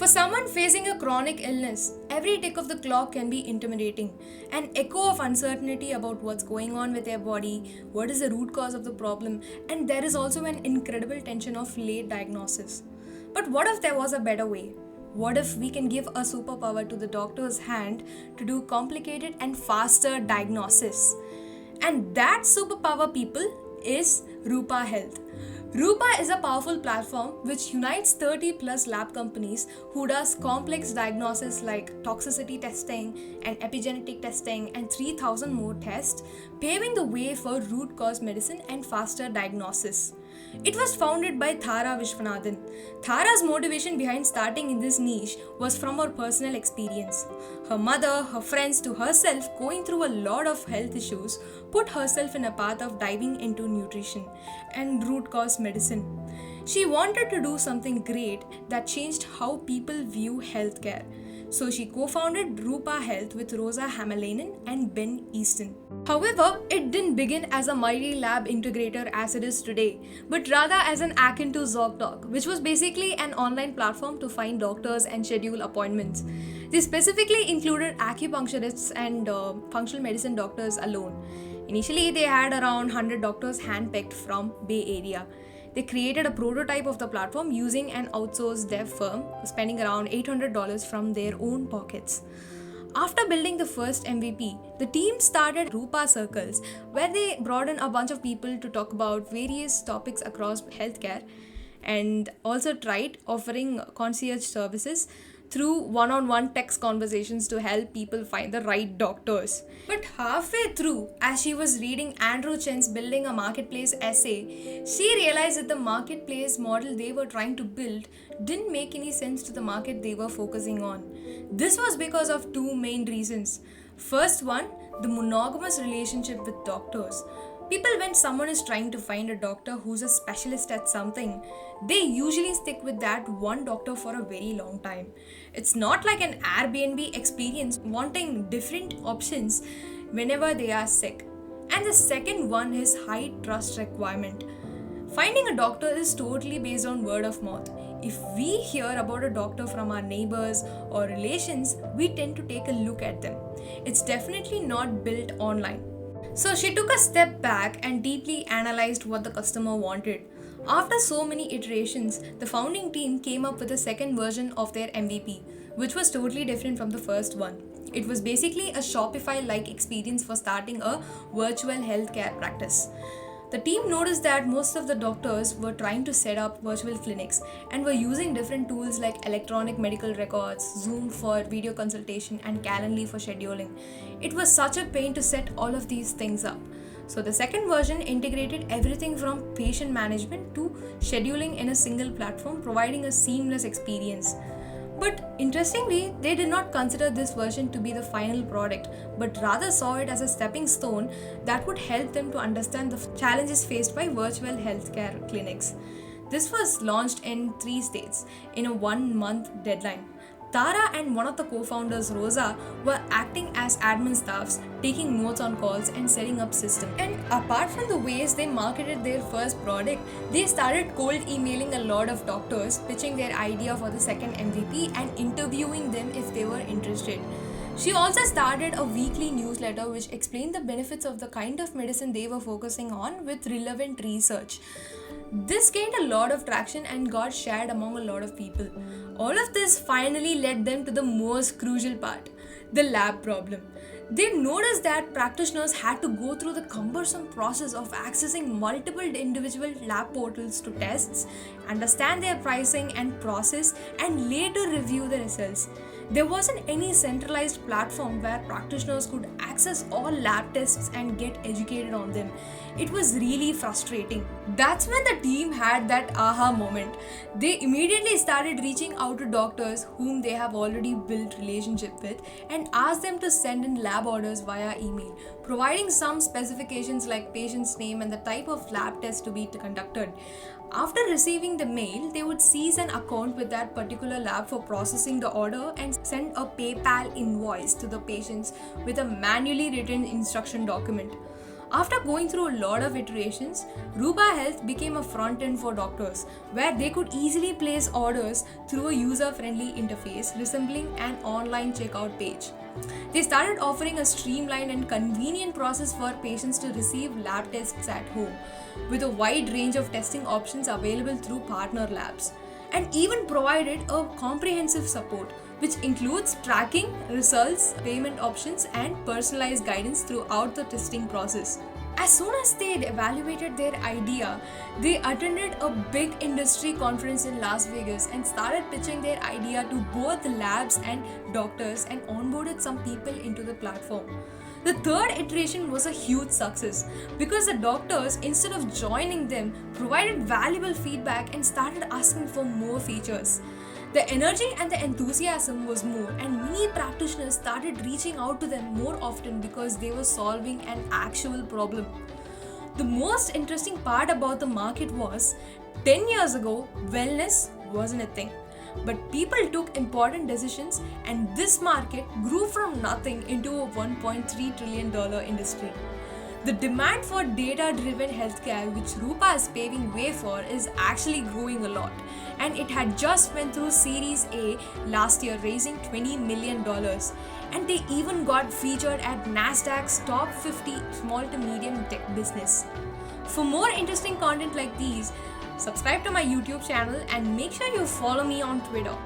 For someone facing a chronic illness, every tick of the clock can be intimidating. An echo of uncertainty about what's going on with their body, what is the root cause of the problem, and there is also an incredible tension of late diagnosis. But what if there was a better way? What if we can give a superpower to the doctor's hand to do complicated and faster diagnosis? And that superpower, people, is RUPA Health. RUPA is a powerful platform which unites 30 plus lab companies who does complex diagnosis like toxicity testing and epigenetic testing and 3000 more tests, paving the way for root cause medicine and faster diagnosis. It was founded by Thara Vishwanathan. Thara's motivation behind starting in this niche was from her personal experience. Her mother, her friends, to herself going through a lot of health issues, put herself in a path of diving into nutrition and root cause medicine. She wanted to do something great that changed how people view healthcare. So she co-founded RUPA Health with Rosa Hamalainen and Ben Easton. However, it didn't begin as a multi-lab integrator as it is today, but rather as an akin to ZocDoc, which was basically an online platform to find doctors and schedule appointments. They specifically included acupuncturists and functional medicine doctors alone. Initially, they had around 100 doctors handpicked from Bay Area. They created a prototype of the platform using an outsourced dev firm, spending around $800 from their own pockets. After building the first MVP, the team started RUPA circles, where they brought in a bunch of people to talk about various topics across healthcare, and also tried offering concierge services through one-on-one text conversations to help people find the right doctors. But halfway through, as she was reading Andrew Chen's Building a Marketplace essay, she realized that the marketplace model they were trying to build didn't make any sense to the market they were focusing on. This was because of two main reasons. First one, the monogamous relationship with doctors. People, when someone is trying to find a doctor who's a specialist at something, they usually stick with that one doctor for a very long time. It's not like an Airbnb experience wanting different options whenever they are sick. And the second one is high trust requirement. Finding a doctor is totally based on word of mouth. If we hear about a doctor from our neighbors or relations, we tend to take a look at them. It's definitely not built online. So she took a step back and deeply analyzed what the customer wanted. After so many iterations, the founding team came up with a second version of their MVP, which was totally different from the first one. It was basically a Shopify-like experience for starting a virtual healthcare practice. The team noticed that most of the doctors were trying to set up virtual clinics and were using different tools like electronic medical records, Zoom for video consultation, and Calendly for scheduling. It was such a pain to set all of these things up. So the second version integrated everything from patient management to scheduling in a single platform, providing a seamless experience. But interestingly, they did not consider this version to be the final product, but rather saw it as a stepping stone that would help them to understand the challenges faced by virtual healthcare clinics. This was launched in 3 states in a 1-month deadline. Tara and one of the co-founders, Rosa, were acting as admin staffs, taking notes on calls and setting up systems. And apart from the ways they marketed their first product, they started cold emailing a lot of doctors, pitching their idea for the second MVP and interviewing them if they were interested. She also started a weekly newsletter which explained the benefits of the kind of medicine they were focusing on with relevant research. This gained a lot of traction and got shared among a lot of people. All of this finally led them to the most crucial part, the lab problem. They noticed that practitioners had to go through the cumbersome process of accessing multiple individual lab portals to tests, understand their pricing and process, and later review the results. There wasn't any centralized platform where practitioners could access all lab tests and get educated on them. It was really frustrating. That's when the team had that aha moment. They immediately started reaching out to doctors whom they have already built relationship with and asked them to send in lab orders via email, providing some specifications like patient's name and the type of lab test to be conducted. After receiving the mail, they would seize an account with that particular lab for processing the order and send a PayPal invoice to the patients with a manually written instruction document. After going through a lot of iterations, RUPA Health became a front end for doctors where they could easily place orders through a user-friendly interface resembling an online checkout page. They started offering a streamlined and convenient process for patients to receive lab tests at home, with a wide range of testing options available through partner labs, and even provided a comprehensive support which includes tracking, results, payment options, and personalized guidance throughout the testing process. As soon as they had evaluated their idea, they attended a big industry conference in Las Vegas and started pitching their idea to both labs and doctors and onboarded some people into the platform. The third iteration was a huge success because the doctors, instead of joining them, provided valuable feedback and started asking for more features. The energy and the enthusiasm was more, and many practitioners started reaching out to them more often because they were solving an actual problem. The most interesting part about the market was 10 years ago, wellness wasn't a thing. But people took important decisions, and this market grew from nothing into a $1.3 trillion industry. The demand for data-driven healthcare, which RUPA is paving way for, is actually growing a lot. And it had just went through Series A last year, raising $20 million. And they even got featured at NASDAQ's top 50 small to medium tech business. For more interesting content like these, subscribe to my YouTube channel and make sure you follow me on Twitter.